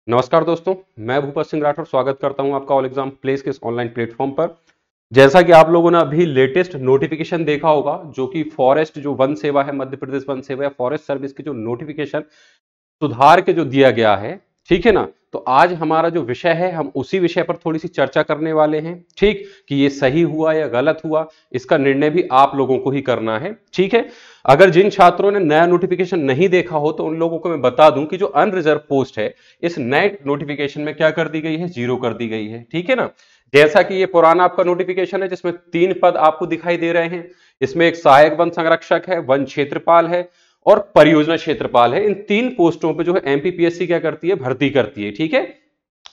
नमस्कार दोस्तों, मैं भूपत सिंह राठौर स्वागत करता हूं आपका ऑल एग्जाम प्लेस के इस ऑनलाइन प्लेटफॉर्म पर। जैसा कि आप लोगों ने अभी लेटेस्ट नोटिफिकेशन देखा होगा, जो कि फॉरेस्ट जो वन सेवा है, मध्य प्रदेश वन सेवा या फॉरेस्ट सर्विस की जो नोटिफिकेशन सुधार के जो दिया गया है, ठीक है ना। तो आज हमारा जो विषय है, हम उसी विषय पर थोड़ी सी चर्चा करने वाले हैं, ठीक, कि ये सही हुआ या गलत हुआ, इसका निर्णय भी आप लोगों को ही करना है, ठीक है। अगर जिन छात्रों ने नया नोटिफिकेशन नहीं देखा हो तो उन लोगों को मैं बता दूं कि जो अनरिजर्व पोस्ट है, इस नए नोटिफिकेशन में क्या कर दी गई है, जीरो कर दी गई है, ठीक है ना। जैसा कि ये पुराना आपका नोटिफिकेशन है जिसमें 3 पद आपको दिखाई दे रहे हैं। इसमें एक सहायक वन संरक्षक है, वन क्षेत्रपाल है और परियोजना क्षेत्रपाल है। इन 3 पोस्टों पे जो है एमपीपीएससी क्या करती है, भर्ती करती है, ठीक है।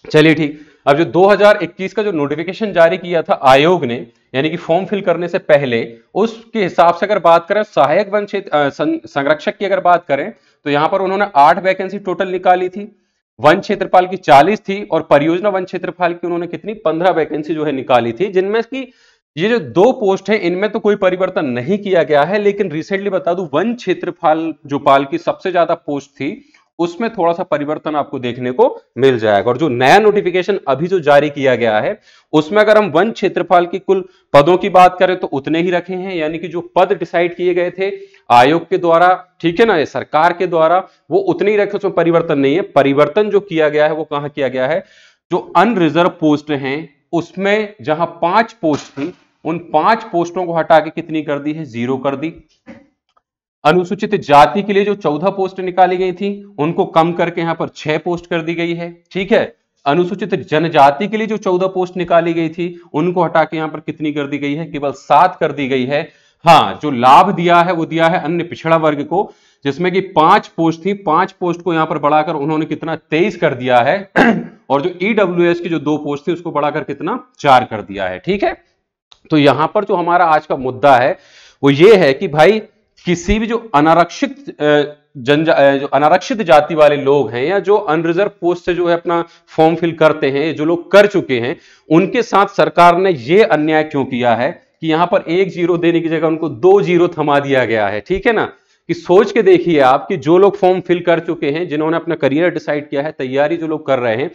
चलिए ठीक। अब जो 2021 का जो नोटिफिकेशन जारी किया था आयोग ने, यानी कि फॉर्म फिल करने से पहले, उसके हिसाब से अगर बात करें सहायक वन क्षेत्र संरक्षक की अगर बात करें तो यहां पर उन्होंने 8 वैकेंसी टोटल निकाली थी। वन क्षेत्रपाल की 40 थी और परियोजना वन क्षेत्रपाल की उन्होंने कितनी 15 वैकेंसी जो है निकाली थी, जिनमें की ये जो 2 पोस्ट है इनमें तो कोई परिवर्तन नहीं किया गया है। लेकिन रिसेंटली बता दूं, वन क्षेत्रपाल जो पाल की सबसे ज्यादा पोस्ट थी उसमें थोड़ा सा परिवर्तन आपको देखने को मिल जाएगा। और जो नया नोटिफिकेशन अभी जो जारी किया गया है उसमें अगर हम वन क्षेत्रपाल की कुल पदों की बात करें तो उतने ही रखे हैं, यानी कि जो पद डिसाइड किए गए थे आयोग के द्वारा, ठीक है ना, सरकार के द्वारा, वो उतने ही रखे, उसमें परिवर्तन नहीं है। परिवर्तन जो किया गया है वो कहां किया गया है, जो अनरिजर्व पोस्ट हैं उसमें जहां 5 पोस्ट थी उन 5 पोस्टों को हटा के कितनी कर दी है, 0 कर दी। अनुसूचित जाति के लिए जो 14 पोस्ट निकाली गई थी उनको कम करके यहां पर 6 पोस्ट कर दी गई है, ठीक है। अनुसूचित जनजाति के लिए जो 14 पोस्ट निकाली गई थी उनको हटा के यहां पर कितनी कर दी गई है, केवल 7 कर दी गई है। हाँ, जो लाभ दिया है वो दिया है अन्य पिछड़ा वर्ग को, जिसमें कि 5 पोस्ट थी, 5 पोस्ट को यहां पर बढ़ाकर उन्होंने कितना 23 कर दिया है और जो ईडब्ल्यूएस की जो 2 पोस्ट थी उसको बढ़ाकर कितना 4 कर दिया है, ठीक है। तो यहां पर जो हमारा आज का मुद्दा है वो ये है कि भाई किसी भी जो अनारक्षित जाति वाले लोग हैं या जो अनरिजर्व पोस्ट से जो है अपना फॉर्म फिल करते हैं, जो लोग कर चुके हैं, उनके साथ सरकार ने ये अन्याय क्यों किया है कि यहां पर 1 0 देने की जगह उनको 2 0 थमा दिया गया है, ठीक है ना। कि सोच के देखिए आप कि जो लोग फॉर्म फिल कर चुके हैं, जिन्होंने अपना करियर डिसाइड किया है, तैयारी जो लोग कर रहे हैं,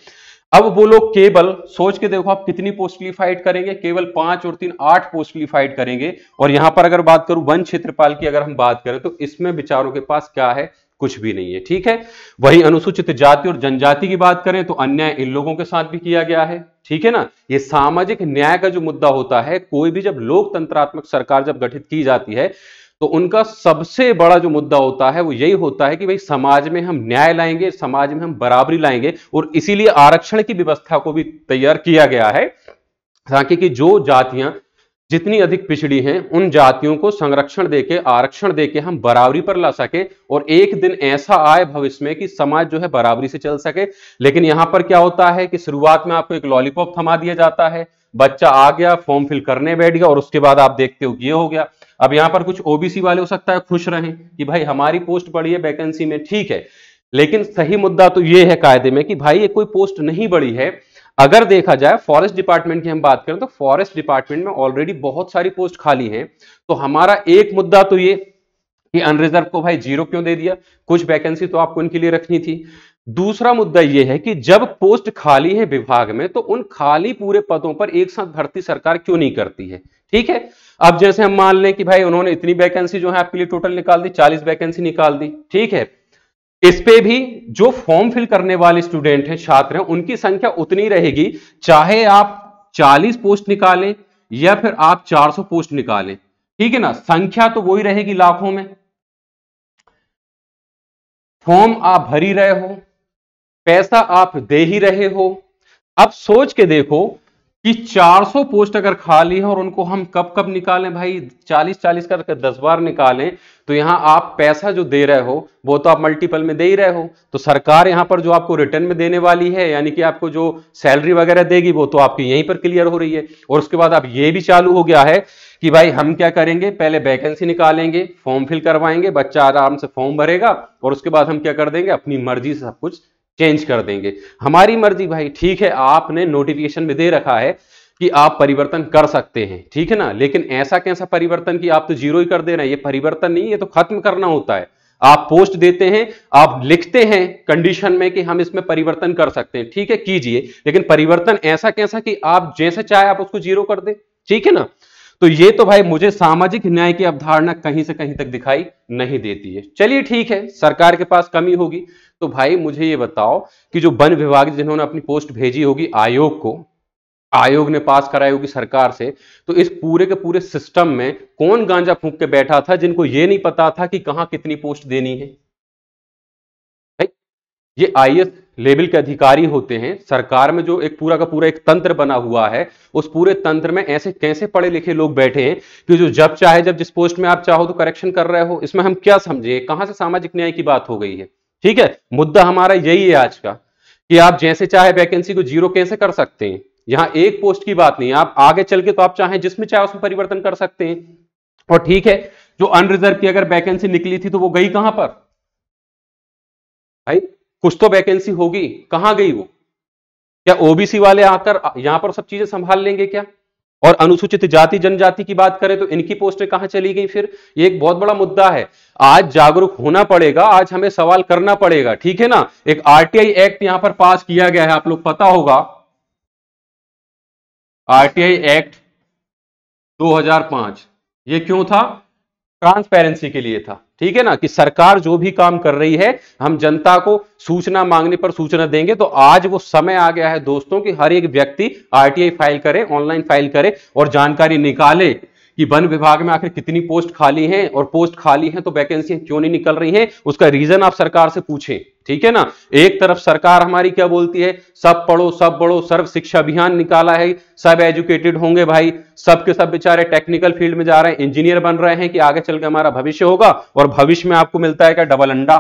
अब वो लोग केवल सोच के देखो आप कितनी पोस्ट के लिए फाइट करेंगे, केवल 5 और 3 8 पोस्ट के लिए फाइट करेंगे। और यहां पर अगर बात करूं वन क्षेत्रपाल की अगर हम बात करें तो इसमें बेचारों के पास क्या है, कुछ भी नहीं है, ठीक है। वही अनुसूचित जाति और जनजाति की बात करें तो अन्याय इन लोगों के साथ भी किया गया है, ठीक है ना। ये सामाजिक न्याय का जो मुद्दा होता है, कोई भी जब लोकतंत्रात्मक सरकार जब गठित की जाती है तो उनका सबसे बड़ा जो मुद्दा होता है वो यही होता है कि भाई समाज में हम न्याय लाएंगे, समाज में हम बराबरी लाएंगे। और इसीलिए आरक्षण की व्यवस्था को भी तैयार किया गया है ताकि कि जो जातियां जितनी अधिक पिछड़ी हैं उन जातियों को संरक्षण देके, आरक्षण देके हम बराबरी पर ला सके और एक दिन ऐसा आए भविष्य में कि समाज जो है बराबरी से चल सके। लेकिन यहां पर क्या होता है कि शुरुआत में आपको एक लॉलीपॉप थमा दिया जाता है, बच्चा आ गया, फॉर्म फिल करने बैठ गया और उसके बाद आप देखते हो ये हो गया। अब यहां पर कुछ ओबीसी वाले हो सकता है खुश रहें कि भाई हमारी पोस्ट बढ़ी है वैकेंसी में, ठीक है। लेकिन सही मुद्दा तो यह है कायदे में कि भाई ये कोई पोस्ट नहीं बढ़ी है। अगर देखा जाए फॉरेस्ट डिपार्टमेंट की हम बात करें तो फॉरेस्ट डिपार्टमेंट में ऑलरेडी बहुत सारी पोस्ट खाली हैं। तो हमारा एक मुद्दा तो ये कि अनरिजर्व को भाई 0 क्यों दे दिया, कुछ वैकेंसी तो आपको इनके लिए रखनी थी। दूसरा मुद्दा यह है कि जब पोस्ट खाली है विभाग में तो उन खाली पूरे पदों पर एक साथ भर्ती सरकार क्यों नहीं करती है, ठीक है। अब जैसे हम मान लें कि भाई उन्होंने इतनी वैकेंसी जो है आपके लिए टोटल निकाल दी, 40 वैकेंसी निकाल दी, ठीक है। इस पे भी जो फॉर्म फिल करने वाले स्टूडेंट हैं, छात्र हैं, उनकी संख्या उतनी रहेगी, चाहे आप 40 पोस्ट निकालें या फिर आप 400 पोस्ट निकालें, ठीक है ना, संख्या तो वही रहेगी लाखों में। फॉर्म आप भर ही रहे हो, पैसा आप दे ही रहे हो। अब सोच के देखो कि 400 पोस्ट अगर खाली है और उनको हम कब कब निकालें भाई, 40-40 करके 10 बार निकालें, तो यहां आप पैसा जो दे रहे हो वो तो आप मल्टीपल में दे ही रहे हो। तो सरकार यहां पर जो आपको रिटर्न में देने वाली है, यानी कि आपको जो सैलरी वगैरह देगी वो तो आपकी यहीं पर क्लियर हो रही है। और उसके बाद अब ये भी चालू हो गया है कि भाई हम क्या करेंगे, पहले वैकेंसी निकालेंगे, फॉर्म फिल करवाएंगे, बच्चा आराम से फॉर्म भरेगा और उसके बाद हम क्या कर देंगे, अपनी मर्जी से सब कुछ चेंज कर देंगे। हमारी मर्जी भाई, ठीक है, आपने नोटिफिकेशन में दे रखा है कि आप परिवर्तन कर सकते हैं, ठीक है ना। लेकिन ऐसा कैसा परिवर्तन कि आप तो 0 ही कर दे रहे हैं, ये परिवर्तन नहीं, ये तो खत्म करना होता है। आप पोस्ट देते हैं, आप लिखते हैं कंडीशन में कि हम इसमें परिवर्तन कर सकते हैं, ठीक है कीजिए, लेकिन परिवर्तन ऐसा कैसा कि आप जैसे चाहे आप उसको जीरो कर दें, ठीक है ना। तो ये तो भाई मुझे सामाजिक न्याय की अवधारणा कहीं से कहीं तक दिखाई नहीं देती है। चलिए ठीक है, सरकार के पास कमी होगी, तो भाई मुझे ये बताओ कि जो वन विभाग जिन्होंने अपनी पोस्ट भेजी होगी आयोग को, आयोग ने पास कराई होगी सरकार से, तो इस पूरे के पूरे सिस्टम में कौन गांजा फूंक के बैठा था जिनको ये नहीं पता था कि कहां कितनी पोस्ट देनी है। भाई ये आईएएस लेवल के अधिकारी होते हैं, सरकार में जो एक पूरा का पूरा एक तंत्र बना हुआ है, उस पूरे तंत्र में ऐसे कैसे पढ़े लिखे लोग बैठे हैं कि जो जब चाहे जब जिस पोस्ट में आप चाहो तो करेक्शन कर रहे हो। इसमें हम क्या समझे, कहां से सामाजिक न्याय की बात हो गई है। ठीक है, मुद्दा हमारा यही है आज का कि आप जैसे चाहे वैकेंसी को जीरो कैसे कर सकते हैं। यहां एक पोस्ट की बात नहीं, आप आगे चल के तो आप चाहें जिसमें चाहे उसमें परिवर्तन कर सकते हैं। और ठीक है, जो अनरिजर्व की अगर वैकेंसी निकली थी तो वो गई कहां पर भाई, कुछ तो वैकेंसी होगी, कहां गई वो? क्या ओबीसी वाले आकर यहां पर सब चीजें संभाल लेंगे क्या? और अनुसूचित जाति जनजाति की बात करें तो इनकी पोस्टें कहां चली गई फिर? ये एक बहुत बड़ा मुद्दा है, आज जागरूक होना पड़ेगा, आज हमें सवाल करना पड़ेगा, ठीक है ना। एक आरटीआई एक्ट यहां पर पास किया गया है, आप लोग पता होगा, आरटीआई एक्ट 2005। ये क्यों था? ट्रांसपेरेंसी के लिए था, ठीक है ना, कि सरकार जो भी काम कर रही है हम जनता को सूचना मांगने पर सूचना देंगे। तो आज वो समय आ गया है दोस्तों कि हर एक व्यक्ति आरटीआई फाइल करे, ऑनलाइन फाइल करे और जानकारी निकाले कि वन विभाग में आखिर कितनी पोस्ट खाली हैं, और पोस्ट खाली हैं तो वैकेंसी क्यों नहीं निकल रही हैं, उसका रीजन आप सरकार से पूछें, ठीक है ना। एक तरफ सरकार हमारी क्या बोलती है, सब पढ़ो सब बढ़ो, सर्व शिक्षा अभियान निकाला है, सब एजुकेटेड होंगे भाई, सब के सब बेचारे टेक्निकल फील्ड में जा रहे हैं, इंजीनियर बन रहे हैं कि आगे चल के हमारा भविष्य होगा, और भविष्य में आपको मिलता है क्या? डबल अंडा,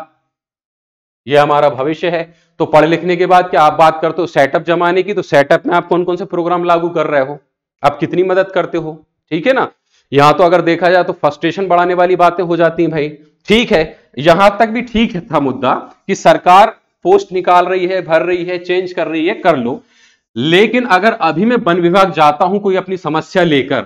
ये हमारा भविष्य है। तो पढ़ लिखने के बाद क्या आप बात करते हो सेटअप जमाने की, तो सेटअप में आप कौन कौन से प्रोग्राम लागू कर रहे हो, आप कितनी मदद करते हो, ठीक है ना। यहां तो अगर देखा जाए तो फ्रस्ट्रेशन बढ़ाने वाली बातें हो जाती हैं भाई। ठीक है, यहां तक भी ठीक था मुद्दा कि सरकार पोस्ट निकाल रही है, भर रही है, चेंज कर रही है, कर लो, लेकिन अगर अभी मैं वन विभाग जाता हूं कोई अपनी समस्या लेकर,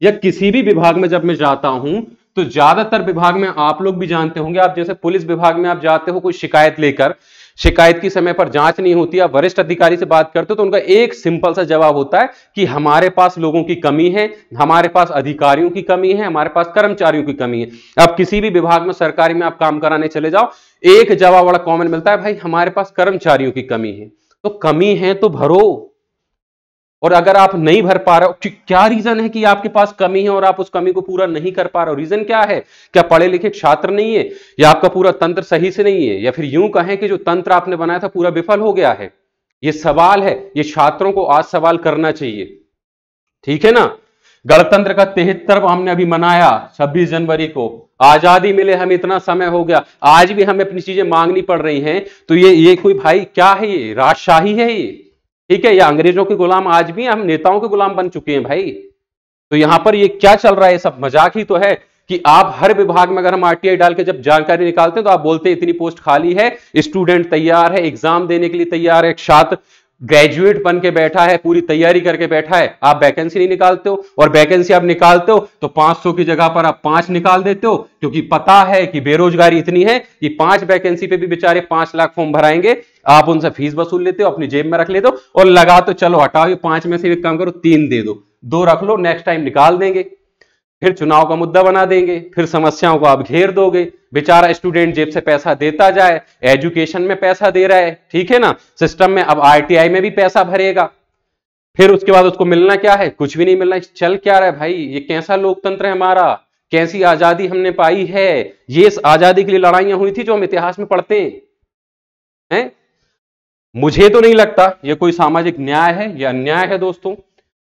या किसी भी विभाग में जब मैं जाता हूं, तो ज्यादातर विभाग में आप लोग भी जानते होंगे, आप जैसे पुलिस विभाग में आप जाते हो कोई शिकायत लेकर, शिकायत की समय पर जांच नहीं होती, आप वरिष्ठ अधिकारी से बात करते हो तो उनका एक सिंपल सा जवाब होता है कि हमारे पास लोगों की कमी है, हमारे पास अधिकारियों की कमी है, हमारे पास कर्मचारियों की कमी है। आप किसी भी विभाग में सरकारी में आप काम कराने चले जाओ, एक जवाब बड़ा कॉमन मिलता है, भाई हमारे पास कर्मचारियों की कमी है। तो कमी है तो भरो, और अगर आप नहीं भर पा रहे हो, क्या रीजन है कि आपके पास कमी है और आप उस कमी को पूरा नहीं कर पा रहे हो? रीजन क्या है? क्या पढ़े लिखे छात्र नहीं है, या आपका पूरा तंत्र सही से नहीं है, या फिर यूं कहें कि जो तंत्र आपने बनाया था पूरा विफल हो गया है? ये सवाल है, ये छात्रों को आज सवाल करना चाहिए, ठीक है ना। गणतंत्र का 73वां हमने अभी मनाया 26 जनवरी को, आजादी मिले हमें इतना समय हो गया, आज भी हमें अपनी चीजें मांगनी पड़ रही हैं। तो ये कोई भाई क्या है, ये राजशाही है ये, ठीक है, या अंग्रेजों के गुलाम आज भी हम नेताओं के गुलाम बन चुके हैं भाई। तो यहां पर ये क्या चल रहा है, सब मजाक ही तो है कि आप हर विभाग में अगर हम आरटीआई डाल के जब जानकारी निकालते हैं तो आप बोलते हैं इतनी पोस्ट खाली है, स्टूडेंट तैयार है, एग्जाम देने के लिए तैयार है, छात्र ग्रेजुएट बन के बैठा है, पूरी तैयारी करके बैठा है, आप वैकेंसी नहीं निकालते हो, और वैकेंसी आप निकालते हो तो 500 की जगह पर आप 5 निकाल देते हो, क्योंकि पता है कि बेरोजगारी इतनी है कि 5 वैकेंसी पे भी बेचारे 5 लाख फॉर्म भराएंगे, आप उनसे फीस वसूल लेते हो, अपनी जेब में रख लेते हो और लगा तो चलो हटाओ, ये 5 में से एक काम करो 3 दे दो, 2 रख लो, नेक्स्ट टाइम निकाल देंगे, फिर चुनाव का मुद्दा बना देंगे, फिर समस्याओं को आप घेर दोगे, बेचारा स्टूडेंट जेब से पैसा देता जाए, एजुकेशन में पैसा दे रहा है, ठीक है ना, सिस्टम में, अब आरटीआई में भी पैसा भरेगा, फिर उसके बाद उसको मिलना क्या है? कुछ भी नहीं मिलना। चल क्या रहा है भाई, ये कैसा लोकतंत्र है हमारा, कैसी आजादी हमने पाई है? ये इस आजादी के लिए लड़ाइयां हुई थी जो हम इतिहास में पढ़ते हैं। मुझे तो नहीं लगता ये कोई सामाजिक न्याय है, यह अन्याय है दोस्तों,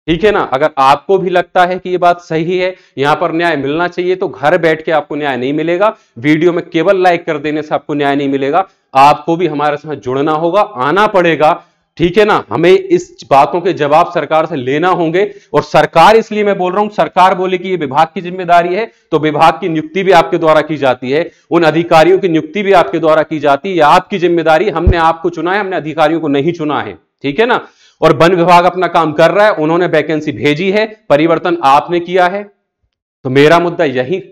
ठीक है ना। अगर आपको भी लगता है कि ये बात सही है, यहां पर न्याय मिलना चाहिए, तो घर बैठ के आपको न्याय नहीं मिलेगा, वीडियो में केवल लाइक कर देने से आपको न्याय नहीं मिलेगा, आपको भी हमारे साथ जुड़ना होगा, आना पड़ेगा, ठीक है ना। हमें इस बातों के जवाब सरकार से लेना होंगे, और सरकार, इसलिए मैं बोल रहा हूं, सरकार बोले कि ये विभाग की जिम्मेदारी है, तो विभाग की नियुक्ति भी आपके द्वारा की जाती है, उन अधिकारियों की नियुक्ति भी आपके द्वारा की जाती है, आपकी जिम्मेदारी, हमने आपको चुना है, हमने अधिकारियों को नहीं चुना है, ठीक है ना। और वन विभाग अपना काम कर रहा है, उन्होंने वैकेंसी भेजी है, परिवर्तन आपने किया है। तो मेरा मुद्दा यही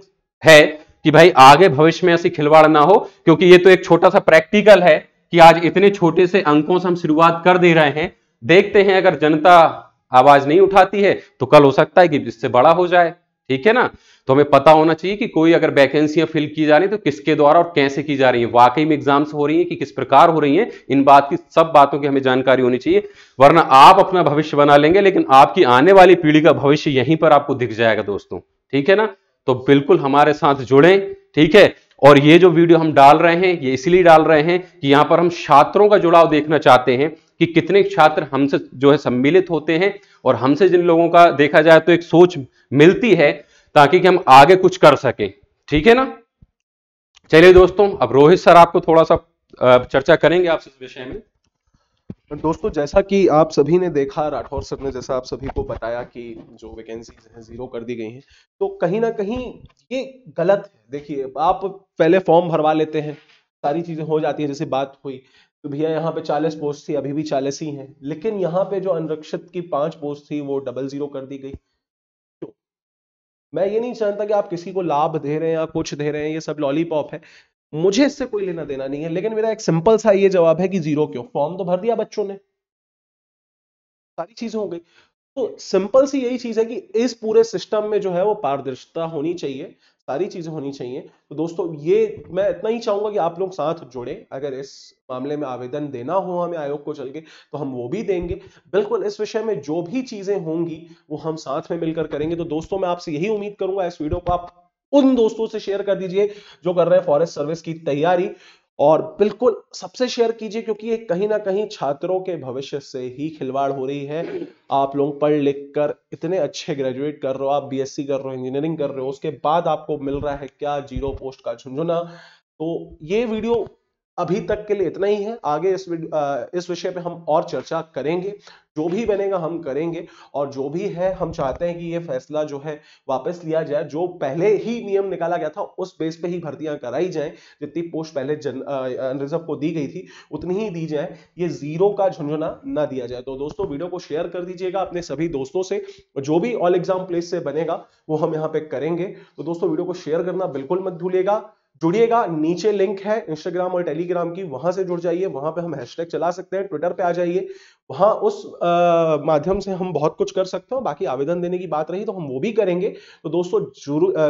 है कि भाई आगे भविष्य में ऐसी खिलवाड़ ना हो, क्योंकि ये तो एक छोटा सा प्रैक्टिकल है कि आज इतने छोटे से अंकों से हम शुरुआत कर दे रहे हैं। देखते हैं अगर जनता आवाज नहीं उठाती है तो कल हो सकता है कि इससे बड़ा हो जाए, ठीक है ना। तो हमें पता होना चाहिए कि कोई अगर वैकेंसियां फिल की जा रही है तो किसके द्वारा और कैसे की जा रही है, वाकई में एग्जाम्स हो रही है कि किस प्रकार हो रही है, इन बात की सब बातों की हमें जानकारी होनी चाहिए। वरना आप अपना भविष्य बना लेंगे लेकिन आपकी आने वाली पीढ़ी का भविष्य यहीं पर आपको दिख जाएगा दोस्तों, ठीक है ना। तो बिल्कुल हमारे साथ जुड़ें, ठीक है। और ये जो वीडियो हम डाल रहे हैं ये इसलिए डाल रहे हैं कि यहां पर हम छात्रों का जुड़ाव देखना चाहते हैं कि कितने छात्र हमसे जो है सम्मिलित होते हैं, और हमसे जिन लोगों का देखा जाए तो एक सोच मिलती है ताकि कि हम आगे कुछ कर सकें, ठीक है ना। चलिए दोस्तों, अब रोहित सर आपको थोड़ा सा चर्चा करेंगे आपसे इस विषय में। दोस्तों, जैसा कि आप सभी ने देखा, राठौर सर ने जैसा आप सभी को बताया कि जो वैकेंसीज हैं 0 कर दी गई हैं, तो कहीं ना कहीं ये गलत है। देखिए, आप पहले फॉर्म भरवा लेते हैं, सारी चीजें हो जाती है, जैसे बात हुई तो भैया यहाँ पे 40 पोस्ट थी, अभी भी 40 ही हैं, लेकिन यहाँ पे जो अनरक्षित की 5 पोस्ट थी वो 00 कर दी गई। तो मैं ये नहीं जानता कि आप किसी को लाभ दे रहे हैं या कुछ दे रहे हैं, ये सब लॉलीपॉप है, मुझे इससे कोई लेना देना नहीं है। लेकिन मेरा एक सिंपल सा ये जवाब है कि 0 क्यों? फॉर्म तो भर दिया बच्चों ने, सारी चीजें हो गई। तो सिंपल सी यही चीज है कि इस पूरे सिस्टम में जो है वो पारदर्शिता होनी चाहिए, सारी चीजें होनी चाहिए। तो दोस्तों, ये मैं इतना ही चाहूंगा कि आप लोग साथ जुड़े। अगर इस मामले में आवेदन देना हो हमें आयोग को चल के, तो हम वो भी देंगे। बिल्कुल इस विषय में जो भी चीजें होंगी वो हम साथ में मिलकर करेंगे। तो दोस्तों, मैं आपसे यही उम्मीद करूंगा, इस वीडियो को आप उन दोस्तों से शेयर कर दीजिए जो कर रहे हैं फॉरेस्ट सर्विस की तैयारी, और बिल्कुल सबसे शेयर कीजिए, क्योंकि ये कहीं ना कहीं छात्रों के भविष्य से ही खिलवाड़ हो रही है। आप लोग पढ़ लिख कर इतने अच्छे ग्रेजुएट कर रहे हो, आप बीएससी कर रहे हो, इंजीनियरिंग कर रहे हो, उसके बाद आपको मिल रहा है क्या? 0 पोस्ट का झुंझुना। तो ये वीडियो अभी तक के लिए इतना ही है। आगे इस विषय पे हम और चर्चा करेंगे, जो भी बनेगा हम करेंगे। और जो भी है, हम चाहते हैं कि ये फैसला जो है वापस लिया जाए, जो पहले ही नियम निकाला गया था उस बेस पे ही भर्तियां कराई जाएं। जितनी पोस्ट पहले रिजर्व को दी गई थी उतनी ही दी जाए, ये 0 का झुंझुना ना दिया जाए। तो दोस्तों, वीडियो को शेयर कर दीजिएगा अपने सभी दोस्तों से, जो भी ऑल एग्जाम प्लेस से बनेगा वो हम यहाँ पे करेंगे। तो दोस्तों, वीडियो को शेयर करना बिल्कुल मत भूलिएगा। जुड़िएगा, नीचे लिंक है इंस्टाग्राम और टेलीग्राम की, वहां से जुड़ जाइए। वहां पे हम हैशटैग चला सकते हैं, ट्विटर पे आ जाइए, वहां उस माध्यम से हम बहुत कुछ कर सकते हैं। बाकी आवेदन देने की बात रही तो हम वो भी करेंगे। तो दोस्तों,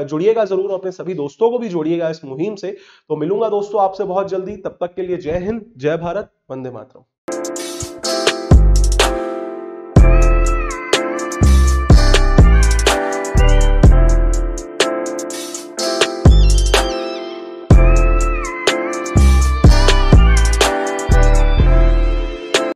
जुड़िएगा जरूर, अपने सभी दोस्तों को भी जोड़िएगा इस मुहिम से। तो मिलूंगा दोस्तों आपसे बहुत जल्दी, तब तक के लिए जय हिंद, जय भारत, वंदे मातरम।